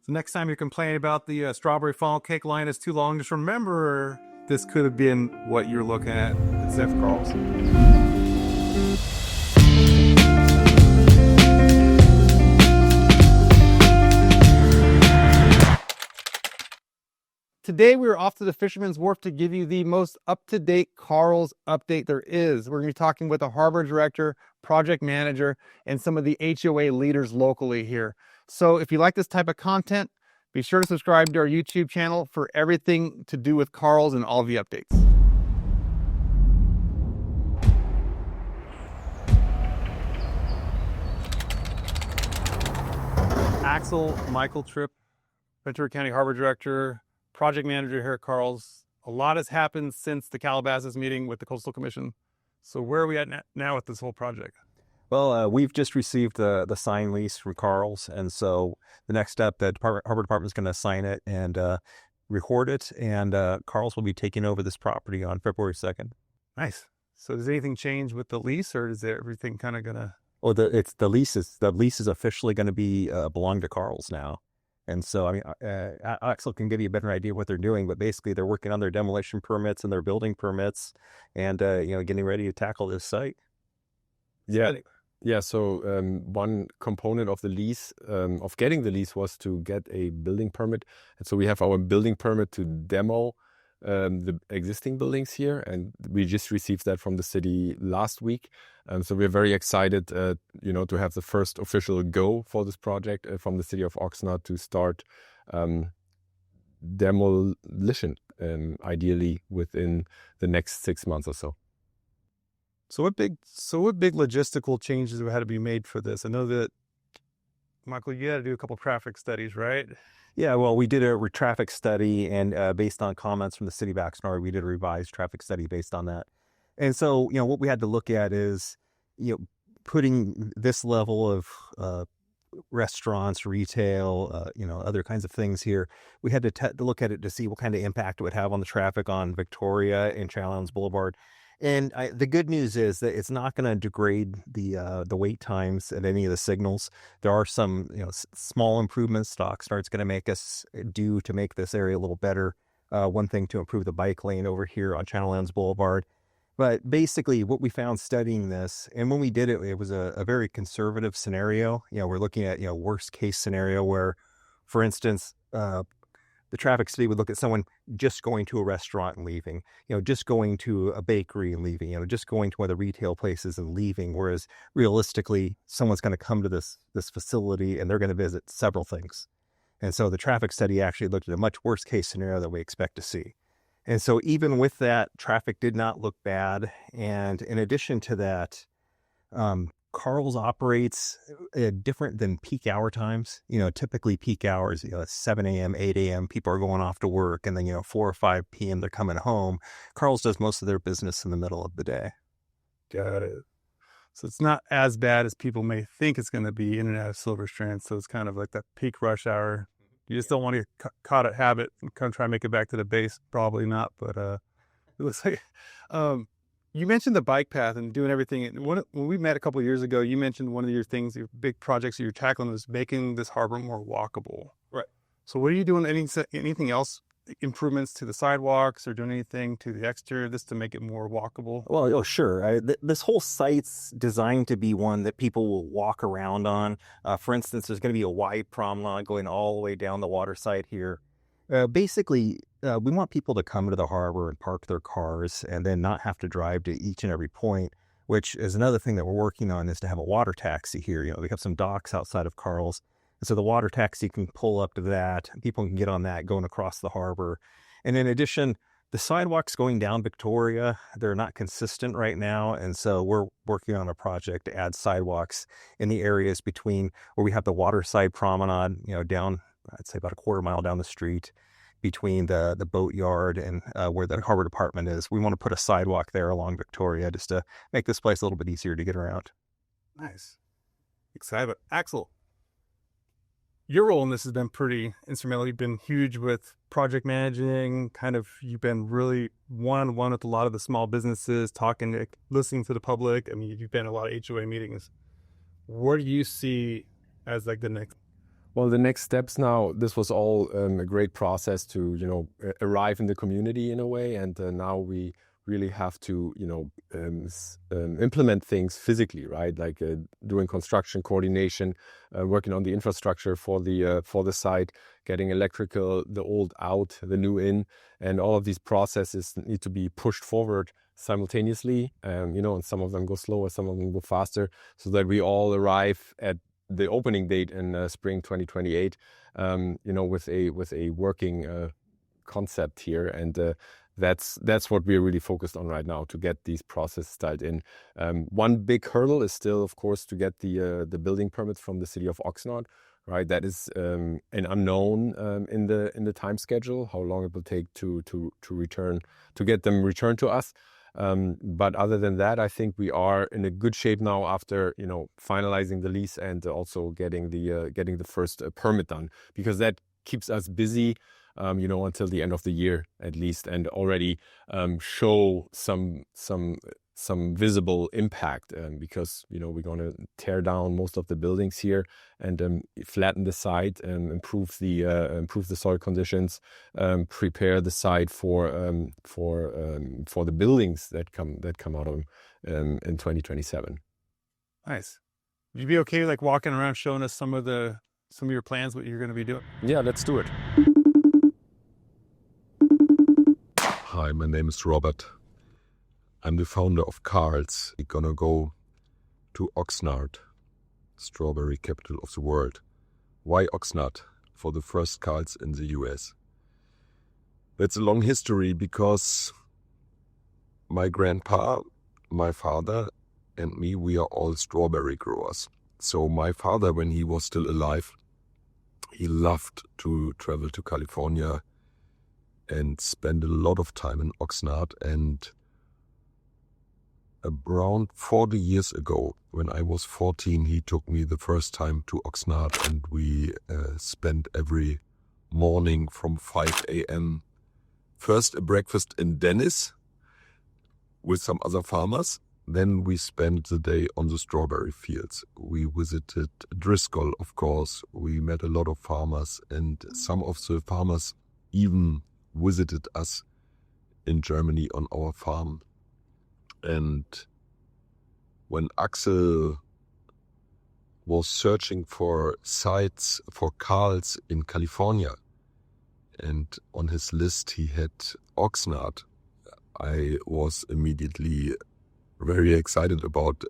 So next time you're complaining about the strawberry funnel cake line is too long, just remember this could have been what you're looking at Zeph Karls. Today we are off to the Fisherman's Wharf to give you the most up-to-date Karls update there is. We're going to be talking with the harbor director, project manager, and some of the HOA leaders locally here. So if you like this type of content, be sure to subscribe to our YouTube channel for everything to do with Karls and all the updates. Axel Michael Tripp, Ventura County Harbor Director, project manager here at Karls. A lot has happened since the Calabasas meeting with the Coastal Commission. So where are we at now with this whole project? Well, we've just received the signed lease from Karls, and so the next step, the Harbor Department is going to sign it and record it, and Karls will be taking over this property on February 2nd. Nice. So does anything change with the lease, or is everything kind of gonna? Well, the lease is officially going to be belong to Karls now. And so, I mean, Axel can give you a better idea of what they're doing, but basically they're working on their demolition permits and their building permits and, getting ready to tackle this site. Yeah. So one component of the lease, of getting the lease, was to get a building permit. And so we have our building permit to demo the existing buildings here. And we just received that from the city last week. So we're very excited, to have the first official go for this project from the city of Oxnard to start demolition, ideally within the next 6 months or so. So what big logistical changes had to be made for this? I know that, Michael, you had to do a couple of traffic studies, right? Yeah, well, we did a traffic study, and based on comments from the city of Oxnard, we did a revised traffic study based on that. And so, what we had to look at is, putting this level of restaurants, retail, other kinds of things here. We had to look at it to see what kind of impact it would have on the traffic on Victoria and Challenge Boulevard. And the good news is that it's not going to degrade the wait times at any of the signals. There are some small improvements Oxnard's going to make us do to make this area a little better. One thing to improve the bike lane over here on Channel Islands Boulevard. But basically what we found studying this, and when we did it, it was a very conservative scenario. We're looking at worst case scenario where, for instance, the traffic study would look at someone just going to a restaurant and leaving, just going to a bakery and leaving, just going to other retail places and leaving. Whereas realistically, someone's going to come to this facility and they're going to visit several things. And so the traffic study actually looked at a much worse case scenario that we expect to see. And so even with that, traffic did not look bad. And in addition to that, Karls operates different than peak hour times. Typically peak hours, 7 a.m., 8 a.m., people are going off to work, and then, 4 or 5 p.m., they're coming home. Karls does most of their business in the middle of the day. Got it. So it's not as bad as people may think it's going to be in and out of Silver Strand. So it's kind of like that peak rush hour. You just don't want to get caught at habit and kind of try and make it back to the base. Probably not, but it looks like... You mentioned the bike path and doing everything. When we met a couple of years ago, you mentioned one of your things, your big projects you're tackling was making this harbor more walkable. Right. So what are you doing? Anything else? Improvements to the sidewalks or doing anything to the exterior just to make it more walkable? Well, sure. This whole site's designed to be one that people will walk around on. For instance, there's going to be a wide promenade going all the way down the water side here. Basically, we want people to come to the harbor and park their cars and then not have to drive to each and every point, which is another thing that we're working on, is to have a water taxi here. We have some docks outside of Karls. And so the water taxi can pull up to that. People can get on that going across the harbor. And in addition, the sidewalks going down Victoria, they're not consistent right now. And so we're working on a project to add sidewalks in the areas between where we have the waterside promenade, down, I'd say about a quarter mile down the street, between the boat yard and where the harbor department is. We want to put a sidewalk there along Victoria just to make this place a little bit easier to get around. Nice. Excited. Axel, your role in this has been pretty instrumental. You've been huge with project managing, you've been really one-on-one with a lot of the small businesses, listening to the public. I mean, you've been in a lot of HOA meetings. What do you see as the next? Well, the next steps now, this was all a great process to, arrive in the community in a way. And now we really have to, implement things physically, right? Like doing construction coordination, working on the infrastructure for the site, getting electrical, the old out, the new in, and all of these processes need to be pushed forward simultaneously. And some of them go slower, some of them go faster, so that we all arrive at the opening date in spring 2028, with a working concept here, and that's what we're really focused on right now, to get these processes started in. One big hurdle is still, of course, to get the building permits from the city of Oxnard. Right, that is an unknown in the time schedule, how long it will take to get them returned to us. But other than that, I think we are in a good shape now after finalizing the lease and also getting the first permit done, because that keeps us busy, until the end of the year at least, and already show some visible impact, because we're going to tear down most of the buildings here and flatten the site and improve the soil conditions, prepare the site for the buildings that come out of in 2027. Nice. Would you be okay like walking around showing us some of your plans, what you're going to be doing? Yeah, let's do it. Hi, my name is Robert. I'm the founder of Karls. We're gonna go to Oxnard, strawberry capital of the world. Why Oxnard? For the first Karls in the US. That's a long history, because my grandpa, my father, and me, we are all strawberry growers. So my father, when he was still alive, he loved to travel to California and spend a lot of time in Oxnard. And around 40 years ago, when I was 14, he took me the first time to Oxnard, and we spent every morning from 5 a.m. first a breakfast in Dennis with some other farmers. Then we spent the day on the strawberry fields. We visited Driscoll, of course. We met a lot of farmers, and some of the farmers even visited us in Germany on our farm. And when Axel was searching for sites for Karls in California, and on his list he had Oxnard, I was immediately very excited about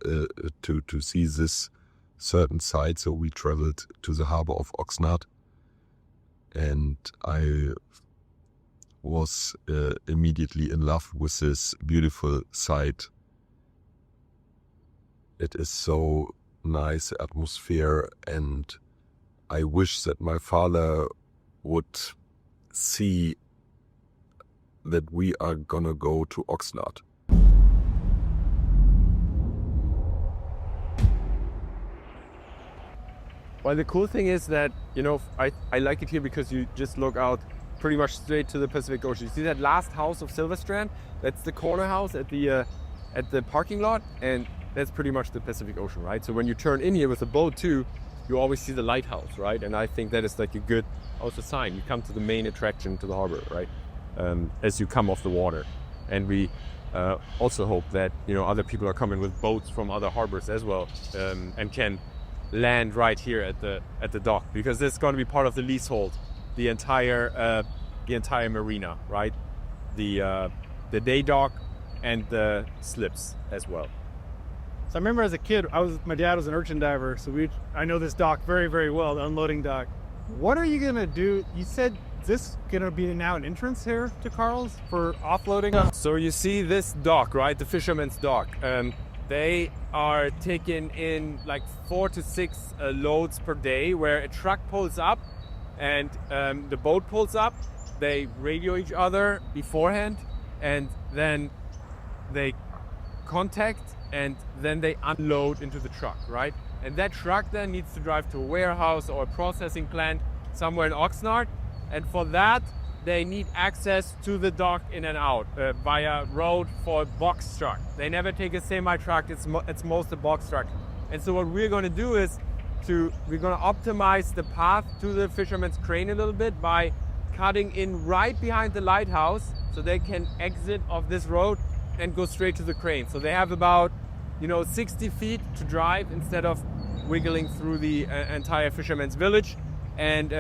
to see this certain site. So we traveled to the harbor of Oxnard, and I was immediately in love with this beautiful site. It is so nice atmosphere, and I wish that my father would see that we are gonna go to Oxnard. Well, the cool thing is that, I like it here because you just look out pretty much straight to the Pacific Ocean. You see that last house of Silverstrand? That's the corner house at the parking lot, and that's pretty much the Pacific Ocean, right? So when you turn in here with a boat too, you always see the lighthouse, right? And I think that is like a good also sign. You come to the main attraction to the harbor, right? As you come off the water. And we also hope that, other people are coming with boats from other harbors as well, and can land right here at the dock, because this is going to be part of the leasehold, the entire marina, right? The day dock and the slips as well. So I remember as a kid, my dad was an urchin diver, so I know this dock very, very well, the unloading dock. What are you gonna do? You said this gonna be now an entrance here to Karls for offloading? So you see this dock, right? The Fisherman's dock. They are taking in like 4 to 6 loads per day, where a truck pulls up and the boat pulls up. They radio each other beforehand, and then they contact, and then they unload into the truck, right? And that truck then needs to drive to a warehouse or a processing plant somewhere in Oxnard. And for that, they need access to the dock in and out via road for a box truck. They never take a semi truck, it's most a box truck. And so what we're going to do is we're gonna optimize the path to the Fisherman's Crane a little bit by cutting in right behind the lighthouse so they can exit off this road and go straight to the crane. So they have about 60 feet to drive instead of wiggling through the entire Fisherman's Village. And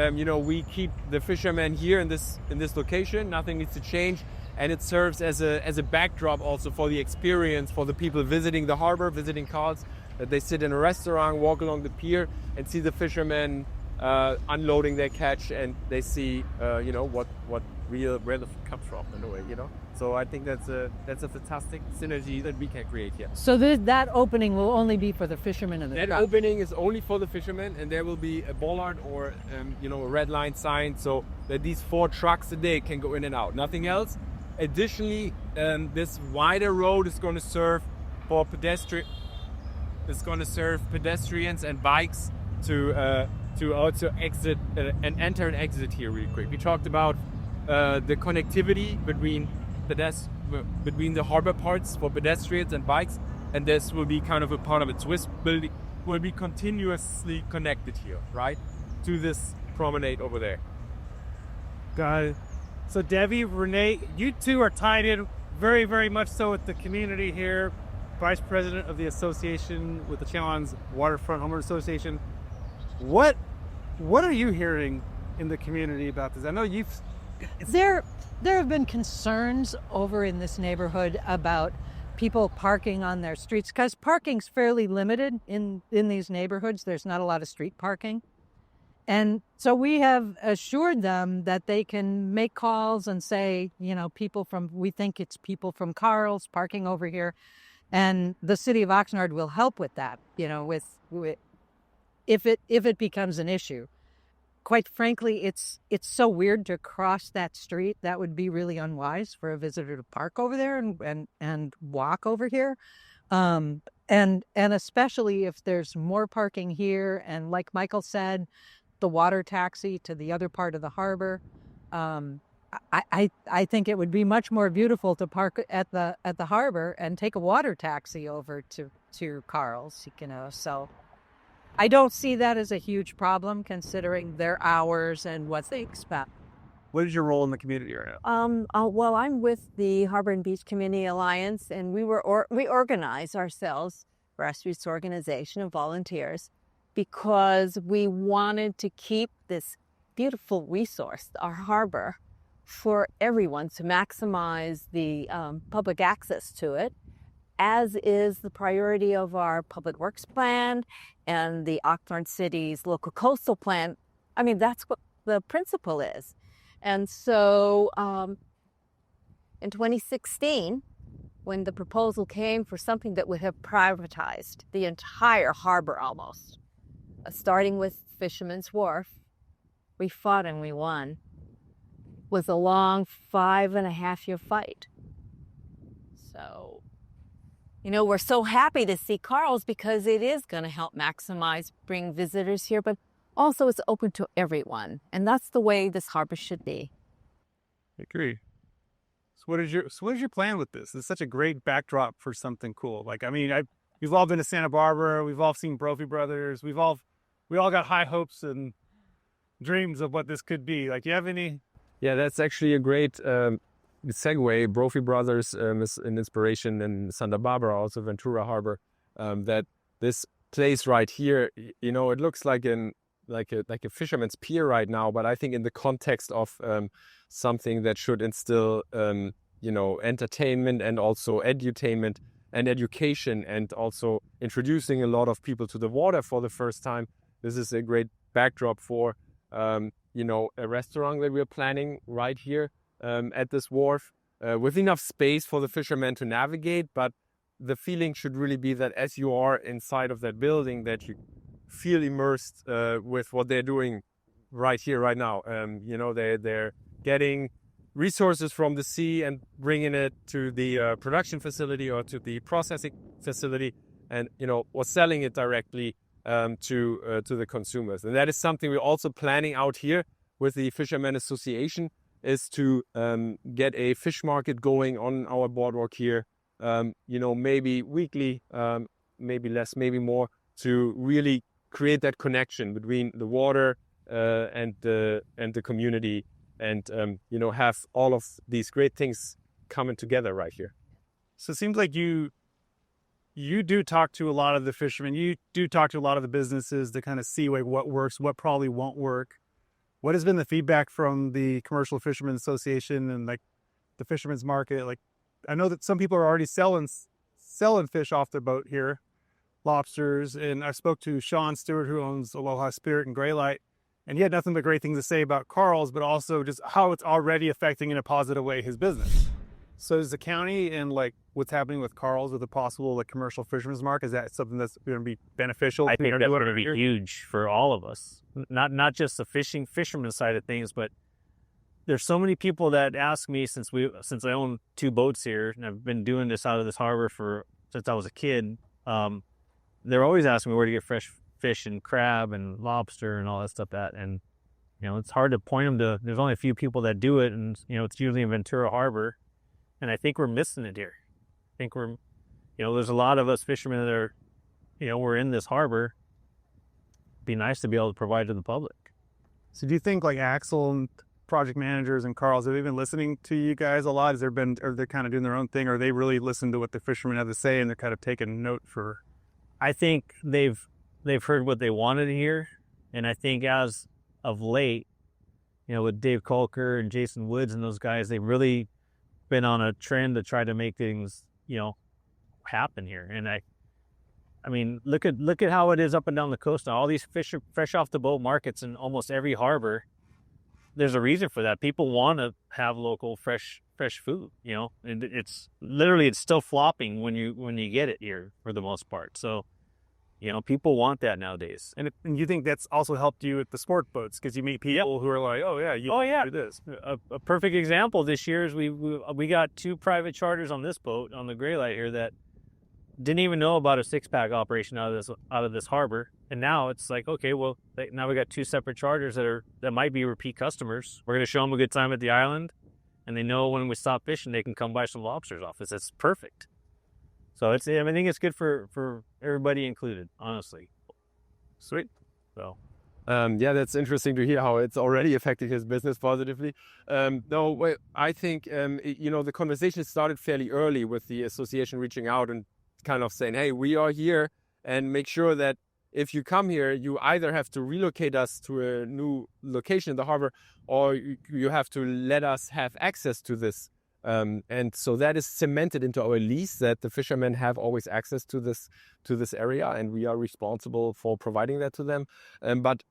we keep the fishermen here in this location. Nothing needs to change, and it serves as a backdrop also for the experience for the people visiting the harbor, visiting Karls, that they sit in a restaurant, walk along the pier, and see the fishermen unloading their catch, and they see what where the food comes from in a way, So I think that's a fantastic synergy that we can create here. So that opening will only be for the fishermen and the That truck. opening is only for the fishermen, and there will be a bollard or a red line sign so that these 4 trucks a day can go in and out. Nothing else. Additionally, this wider road is going to serve for pedestrians and bikes to also exit and enter and exit here really quick. We talked about the connectivity between the harbor parts for pedestrians and bikes, and this will be kind of a part of it. Swiss building will be continuously connected here, right, to this promenade over there. Got it. So Debbie, Renee, you two are tied in very, very much so with the community here. Vice President of the association with the Channel Islands Waterfront Homeowners Association. What are you hearing in the community about this? I know There have been concerns over in this neighborhood about people parking on their streets because parking's fairly limited in these neighborhoods. There's not a lot of street parking. And so we have assured them that they can make calls and say, we think it's people from Karls parking over here. And the city of Oxnard will help with that, if it becomes an issue. Quite frankly, it's so weird to cross that street. That would be really unwise for a visitor to park over there and walk over here. And especially if there's more parking here. And like Michael said, the water taxi to the other part of the harbor. I think it would be much more beautiful to park at the harbor and take a water taxi over to Karls, So I don't see that as a huge problem considering their hours and what they expect. What is your role in the community right now? Well, I'm with the Harbor and Beach Community Alliance, and we organize ourselves, grassroots organization of volunteers, because we wanted to keep this beautiful resource, our harbor, for everyone to maximize the public access to it, as is the priority of our public works plan and the Oxnard City's local coastal plan. I mean, that's what the principle is. And so in 2016, when the proposal came for something that would have privatized the entire harbor almost, starting with Fisherman's Wharf, we fought and we won. It was a long 5.5-year fight. So, we're so happy to see Karls because it is going to help bring visitors here, but also it's open to everyone. And that's the way this harbor should be. I agree. So what is your plan with this? It's such a great backdrop for something cool. We've all been to Santa Barbara. We've all seen Brophy Brothers. We all got high hopes and dreams of what this could be. You have any? Yeah, that's actually a great segue. Brophy Brothers is an inspiration in Santa Barbara, also Ventura Harbor. That this place right here, it looks like a fisherman's pier right now, but I think in the context of something that should instill, entertainment and also edutainment and education, and also introducing a lot of people to the water for the first time. This is a great backdrop for, a restaurant that we're planning right here at this wharf with enough space for the fishermen to navigate. But the feeling should really be that as you are inside of that building, that you feel immersed with what they're doing right here, right now. They're getting resources from the sea and bringing it to the production facility or to the processing facility, and or selling it directly to the consumers. And that is something we're also planning out here with the Fisherman Association, is to get a fish market going on our boardwalk here. Maybe weekly, maybe less, maybe more, to really create that connection between the water and the community, and have all of these great things coming together right here. So it seems like you do talk to a lot of the fishermen. You do talk to a lot of the businesses to kind of see like what works, what probably won't work. What has been the feedback from the Commercial Fishermen Association and like the Fisherman's Market? Like, I know that some people are already selling fish off their boat here, lobsters. And I spoke to Sean Stewart, who owns Aloha Spirit and Graylight, and he had nothing but great things to say about Karls, but also just how it's already affecting in a positive way his business. So is the county and like what's happening with Karls with a possible like commercial fisherman's market, is that something that's going to be beneficial? I think that's going to be huge for all of us. Not just the fisherman side of things, but there's so many people that ask me since I own 2 boats here, and I've been doing this out of this harbor since I was a kid. They're always asking me where to get fresh fish and crab and lobster and all that stuff and it's hard to point them to. There's only a few people that do it, and it's usually in Ventura Harbor, and I think we're missing it here. I think there's a lot of us fishermen that are we're in this harbor. It'd be nice to be able to provide to the public. So do you think like Axel and project managers and Karls, have they been listening to you guys a lot? Are they kind of doing their own thing, or they really listen to what the fishermen have to say and they're kind of taking note for? I think they've heard what they wanted to hear, and I think as of late, with Dave Kolker and Jason Woods and those guys, they've really been on a trend to try to make things happen here. And I mean, look at how it is up and down the coast now. All these fresh off the boat markets in almost every harbor. There's a reason for that. People want to have local fresh food, and it's still flopping when you get it here for the most part. So, people want that nowadays. And you think that's also helped you with the sport boats, because you meet people who are like, oh yeah, do this. A perfect example this year is we got 2 private charters on this boat, on the Graylight here, that didn't even know about a 6-pack operation out of this harbor, and now it's like, okay, well, now we got 2 separate charters that might be repeat customers. We're going to show them a good time at the island, and they know when we stop fishing, they can come buy some lobsters off us. It's perfect. So I think it's good for everybody included, honestly. Sweet. So. That's interesting to hear how it's already affecting his business positively. I think the conversation started fairly early with the association reaching out and kind of saying, hey, we are here, and make sure that if you come here, you either have to relocate us to a new location in the harbor, or you have to let us have access to this. And so that is cemented into our lease, that the fishermen have always access to this area, and we are responsible for providing that to them. But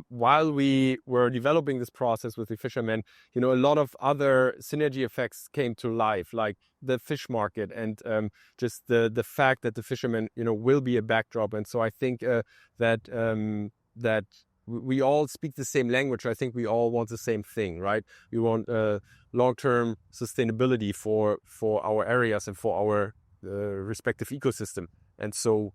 while we were developing this process with the fishermen, a lot of other synergy effects came to life, like the fish market and just the fact that the fishermen, will be a backdrop. And so I think that we all speak the same language. I think we all want the same thing, right? We want long-term sustainability for our areas and for our respective ecosystem. And so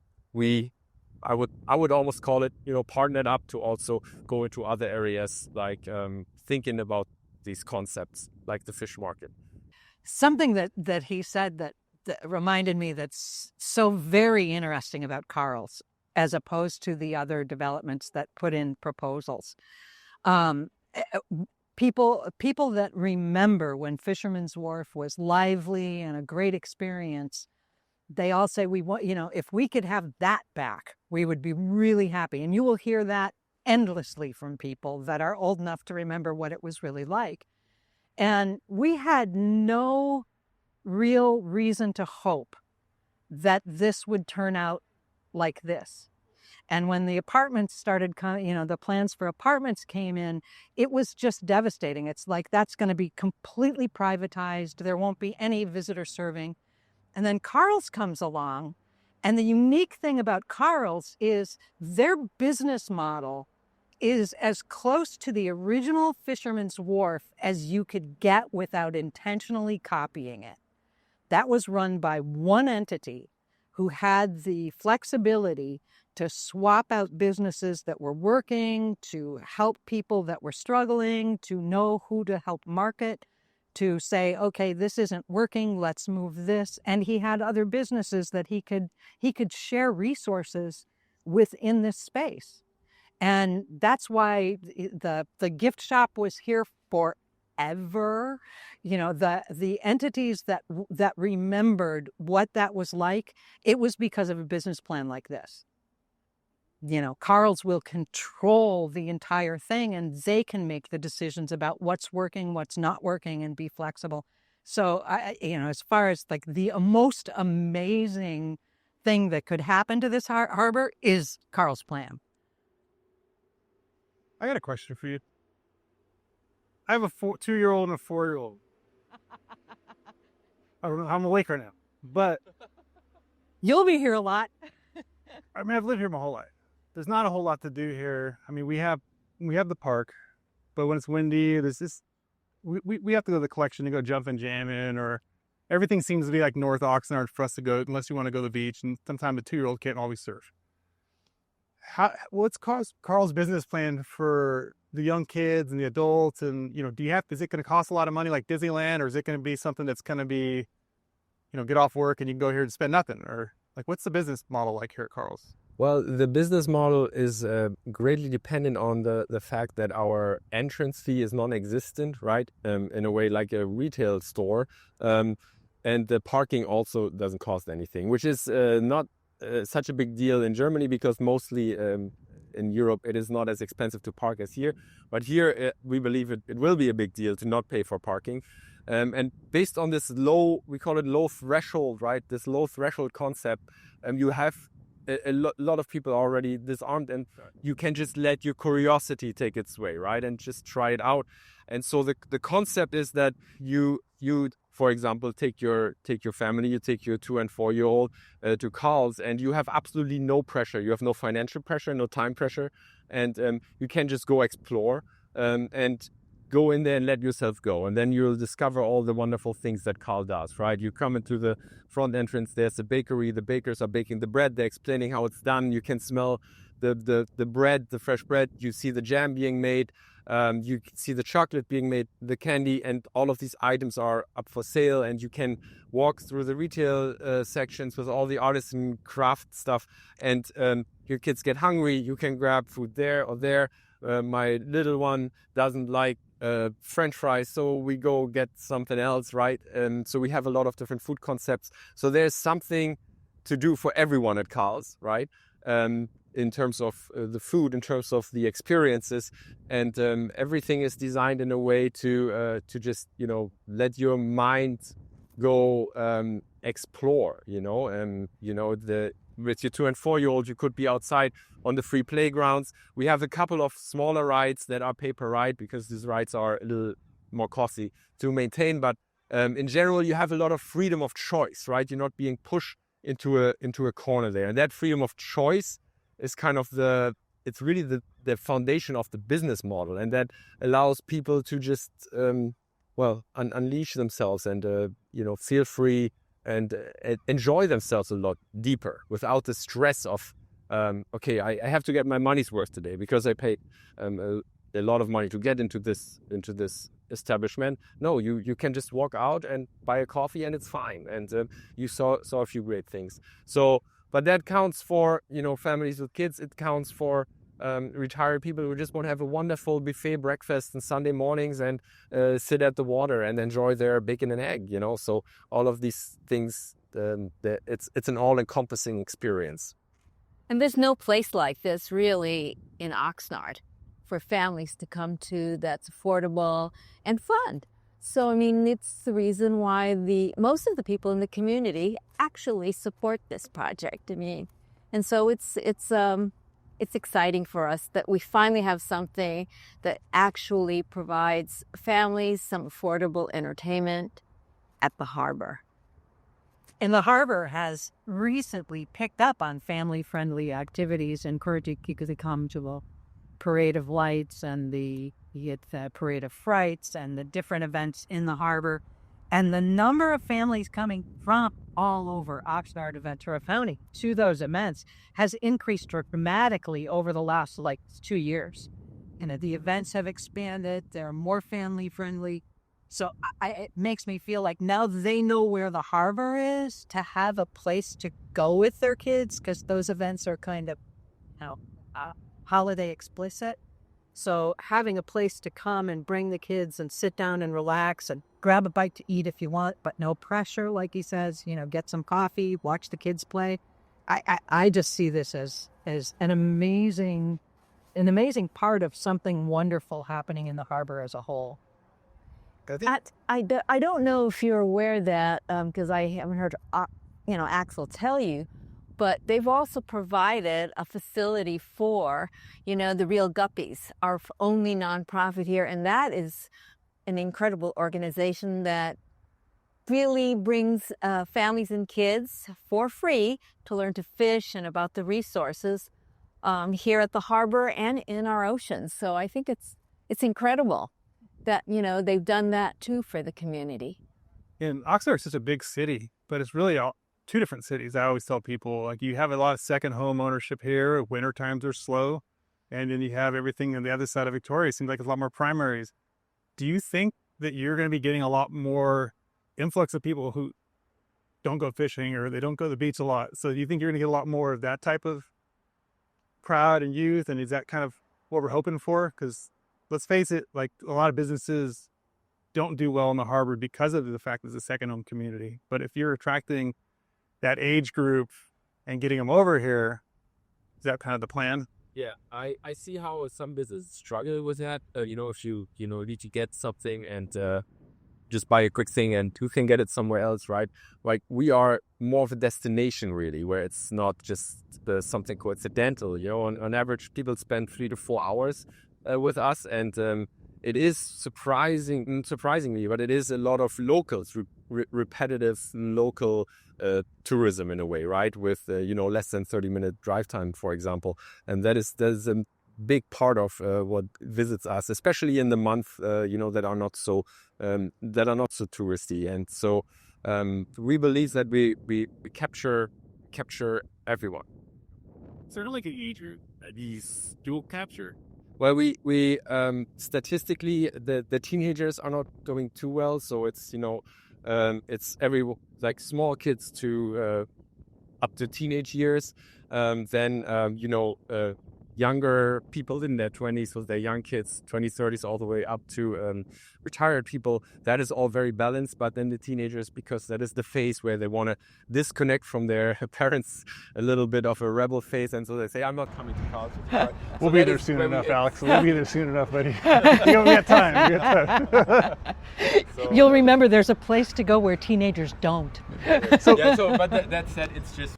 I would almost call it, partnered up to also go into other areas, like thinking about these concepts, like the fish market. Something that he said that reminded me that's so very interesting about Karls, as opposed to the other developments that put in proposals. People that remember when Fisherman's Wharf was lively and a great experience, they all say, we want, if we could have that back, we would be really happy. And you will hear that endlessly from people that are old enough to remember what it was really like. And we had no real reason to hope that this would turn out like this. And when the apartments started, the plans for apartments came in, it was just devastating. It's like, that's going to be completely privatized. There won't be any visitor serving. And then Karls comes along, and the unique thing about Karls is their business model is as close to the original Fisherman's Wharf as you could get without intentionally copying it. That was run by one entity who had the flexibility to swap out businesses that were working, to help people that were struggling, to know who to help market, to say, okay, this isn't working, let's move this. And he had other businesses that he could share resources within this space. And that's why the gift shop was here forever. The entities that remembered what that was like, it was because of a business plan like this. Karls will control the entire thing, and they can make the decisions about what's working, what's not working, and be flexible. So, as far as like the most amazing thing that could happen to this harbor is Karl's plan. I got a question for you. I have a 2-year-old and a 4-year-old. I don't know. I'm awake right now, but You'll be here a lot. I mean, I've lived here my whole life. There's not a whole lot to do here. I mean, we have the park, but when it's windy, there's this. We have to go to the collection to go jumping, jamming, or everything seems to be like North Oxnard for us to go, unless you want to go to the beach. And sometimes the 2-year-old can't always surf. What's Karl's business plan for the young kids and the adults? And is it going to cost a lot of money like Disneyland, or is it going to be something that's going to be, get off work and you can go here and spend nothing? Or like, what's the business model like here at Karl's? Well, the business model is greatly dependent on the fact that our entrance fee is non-existent, right? In a way like a retail store. And the parking also doesn't cost anything, which is not such a big deal in Germany, because mostly in Europe it is not as expensive to park as here. But here we believe it will be a big deal to not pay for parking. And based on this we call it low threshold, right? This low threshold concept, you have a lot of people already disarmed, and you can just let your curiosity take its way, right? And just try it out. And so the concept is that you for example, take your family, you take your 2 and 4-year-old to Karl's, and you have absolutely no pressure. You have no financial pressure, no time pressure, and you can just go explore and go in there and let yourself go. And then you'll discover all the wonderful things that Karl does, right? You come into the front entrance, there's a bakery. The bakers are baking the bread. They're explaining how it's done. You can smell the bread, the fresh bread. You see the jam being made. You see the chocolate being made, the candy, and all of these items are up for sale. And you can walk through the retail sections with all the artisan craft stuff. And your kids get hungry. You can grab food there or there. My little one doesn't like French fries, so we go get something else, right? And so we have a lot of different food concepts. So there's something to do for everyone at Karl's, right? In terms of the food, in terms of the experiences, and everything is designed in a way to just let your mind go explore. With your 2 and 4-year-old, you could be outside on the free playgrounds. We have a couple of smaller rides that are pay per ride, because these rides are a little more costly to maintain. But in general, you have a lot of freedom of choice, right? You're not being pushed into a corner there. And that freedom of choice is kind of it's really the foundation of the business model. And that allows people to just, unleash themselves and, feel free and enjoy themselves a lot deeper without the stress of, I have to get my money's worth today because I paid a lot of money to get into this establishment. No, you can just walk out and buy a coffee and it's fine. And you saw a few great things. So, but that counts for families with kids. It counts for retired people who just want to have a wonderful buffet breakfast on Sunday mornings and sit at the water and enjoy their bacon and egg. So all of these things, it's an all-encompassing experience. And there's no place like this really in Oxnard for families to come to that's affordable and fun. So, it's the reason why most of the people in the community actually support this project. And so it's exciting for us that we finally have something that actually provides families some affordable entertainment at the harbor. And the harbor has recently picked up on family-friendly activities, encouraging people to come to a parade of lights and the parade of frights and the different events in the harbor. And the number of families coming from all over Oxnard and Ventura County to those events has increased dramatically over the last 2 years. And the events have expanded. They're more family-friendly. So it makes me feel like now they know where the harbor is to have a place to go with their kids, because those events are kind of holiday explicit. So having a place to come and bring the kids and sit down and relax and grab a bite to eat if you want, but no pressure, like he says, get some coffee, watch the kids play. I just see this as an amazing part of something wonderful happening in the harbor as a whole. I don't know if you're aware that, because I haven't heard Axel tell you, but they've also provided a facility for, the Real Guppies, our only nonprofit here. And that is an incredible organization that really brings families and kids for free to learn to fish and about the resources here at the harbor and in our oceans. So I think it's incredible that, they've done that too for the community. And Oxnard is such a big city, but it's really two different cities. I always tell people, like, you have a lot of second home ownership here. Winter times are slow. And then you have everything on the other side of Victoria. It seems like it's a lot more primaries. Do you think that you're going to be getting a lot more influx of people who don't go fishing or they don't go to the beach a lot? So do you think you're going to get a lot more of that type of crowd and youth? And is that kind of what we're hoping for? Because let's face it, like, a lot of businesses don't do well in the harbor because of the fact that it's a second home community. But if you're attracting that age group and getting them over here, is that kind of the plan? Yeah, I see how some businesses struggle with that. If you need to get something and just buy a quick thing and you can get it somewhere else, right? Like, we are more of a destination, really, where it's not just something coincidental. On average, people spend 3 to 4 hours with us, and it is surprisingly, but it is a lot of locals, repetitive local tourism in a way, right? With less than 30-minute drive time, for example, and that is a big part of what visits us, especially in the month that are not so touristy. And so we believe that we capture everyone. Is there like an age group that these dual capture? Well, we statistically the teenagers are not doing too well, so it's it's like small kids to up to teenage years, then younger people in their 20s, so they're young kids, 20s, 30s, all the way up to retired people. That is all very balanced. But then the teenagers, because that is the phase where they want to disconnect from their parents, a little bit of a rebel phase, and so they say, "I'm not coming to college." Right? We'll be there soon enough, Alex. We'll be there soon enough, buddy. We got time. You'll remember there's a place to go where teenagers don't. But that said, it's just.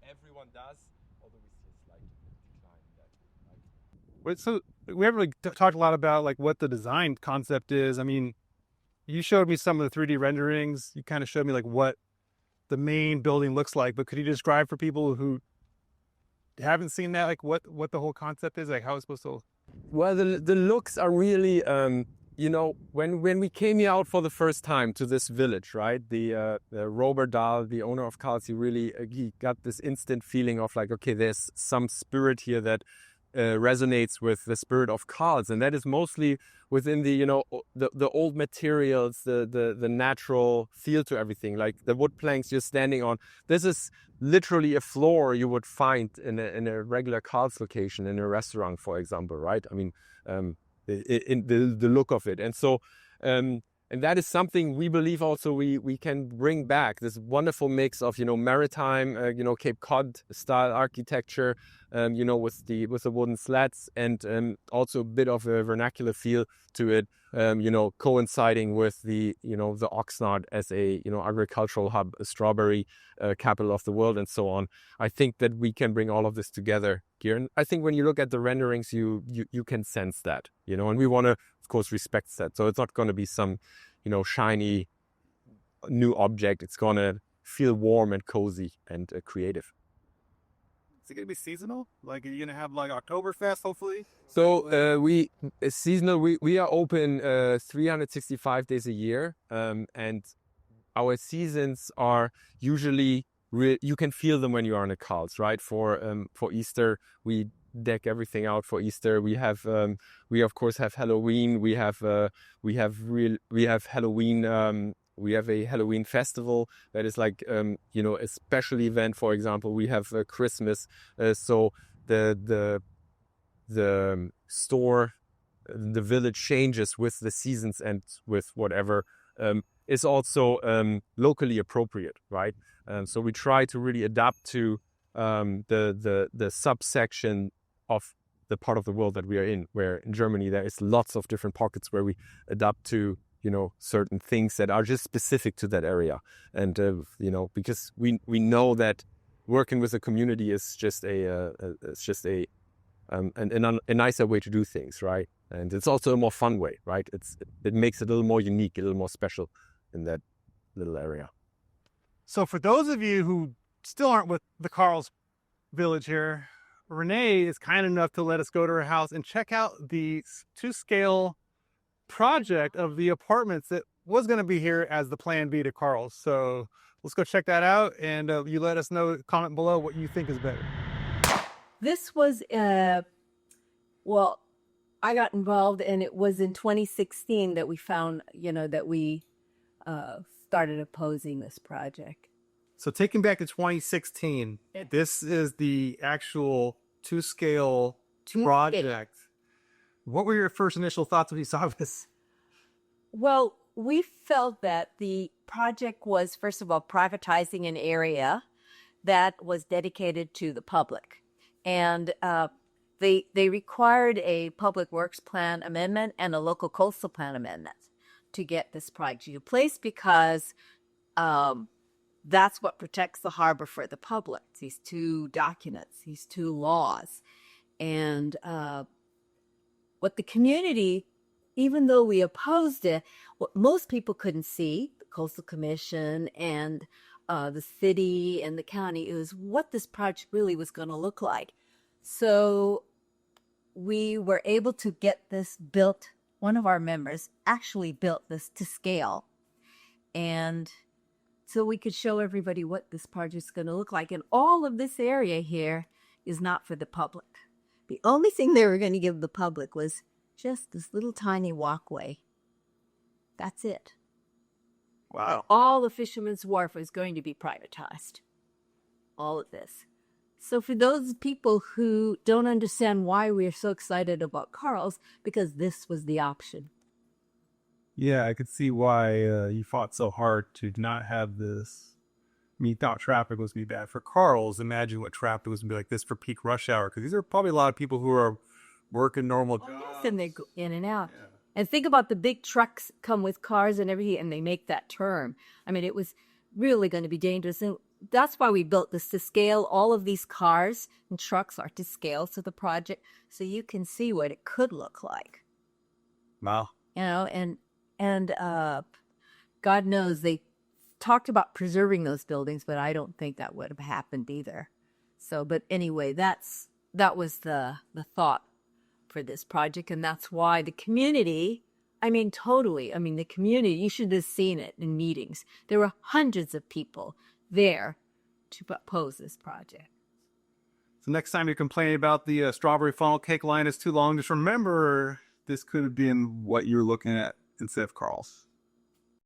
Everyone does, although we see a slight decline in that. So we haven't really talked a lot about like what the design concept is. I mean, you showed me some of the 3D renderings. You kind of showed me like what the main building looks like, but could you describe for people who haven't seen that, like what the whole concept is, like how it's supposed to? Well, the looks are really, when we came here out for the first time to this village, right? The Robert Dahl, the owner of Karls, he got this instant feeling of like, okay, there's some spirit here that resonates with the spirit of Karls, and that is mostly within the old materials, the natural feel to everything, like the wood planks you're standing on. This is literally a floor you would find in a regular Karls location, in a restaurant, for example, right? I mean, in the look of it. And so and that is something we believe also we can bring back, this wonderful mix of maritime Cape Cod style architecture, with the wooden slats, and also a bit of a vernacular feel to it, coinciding with the Oxnard as a agricultural hub, a strawberry capital of the world, and so on. I think that we can bring all of this together here, and I think when you look at the renderings, you can sense that, and we want to, of course, respect that. So it's not going to be some shiny new object. It's going to feel warm and cozy and creative. Is it going to be seasonal? Like, are you going to have like Oktoberfest, hopefully? So it's seasonal. We are open 365 days a year, and our seasons are usually you can feel them when you are in the Karls, right? For Easter, we deck everything out for Easter. We have we of course have Halloween. We have Halloween. We have a Halloween festival that is like you know, a special event. For example, we have Christmas. So the store, the village changes with the seasons and with whatever is also locally appropriate, right? So we try to really adapt to the subsection of the part of the world that we are in, where in Germany there is lots of different pockets where we adapt to, you know, certain things that are just specific to that area. And you know, because we know that working with a community is just a nicer way to do things, right? And it's also a more fun way, right? It makes it a little more unique, a little more special in that little area. So for those of you who still aren't with the Karls village here, Renee is kind enough to let us go to her house and check out the to-scale project of the apartments that was going to be here as the plan B to Karls. So let's go check that out, and you let us know, comment below what you think is better. This was, well, I got involved, and it was in 2016 that we found, you know, that we started opposing this project. So taking back to 2016, this is the actual to-scale project. What were your first initial thoughts when you saw this? Well, we felt that the project was, first of all, privatizing an area that was dedicated to the public. And they required a public works plan amendment and a local coastal plan amendment to get this project in place, because that's what protects the harbor for the public, these two documents, these two laws. And what the community, even though we opposed it, what most people couldn't see, the Coastal Commission and the city and the county, is what this project really was going to look like. So we were able to get this built. One of our members actually built this to scale. And so we could show everybody what this project's going to look like. And all of this area here is not for the public. The only thing they were going to give the public was just this little tiny walkway. That's it. Wow. All the Fisherman's Wharf is going to be privatized. All of this. So for those people who don't understand why we are so excited about Karls, because this was the option. Yeah, I could see why you fought so hard to not have this. I mean, you thought traffic was going to be bad. For Karls, imagine what traffic was going to be like this for peak rush hour, because these are probably a lot of people who are working normal jobs. Yes, and they go in and out. Yeah. And think about the big trucks come with cars and everything, and they make that turn. I mean, it was really going to be dangerous. And that's why we built this to scale. All of these cars and trucks are to scale to the project, so you can see what it could look like. Wow. You know, and God knows they talked about preserving those buildings, but I don't think that would have happened either. So, but anyway, that was the thought for this project, and that's why the community, the community, you should have seen it in meetings. There were hundreds of people there to oppose this project. So next time you're complaining about the strawberry funnel cake line is too long, just remember this could have been what you're looking at instead of Karls.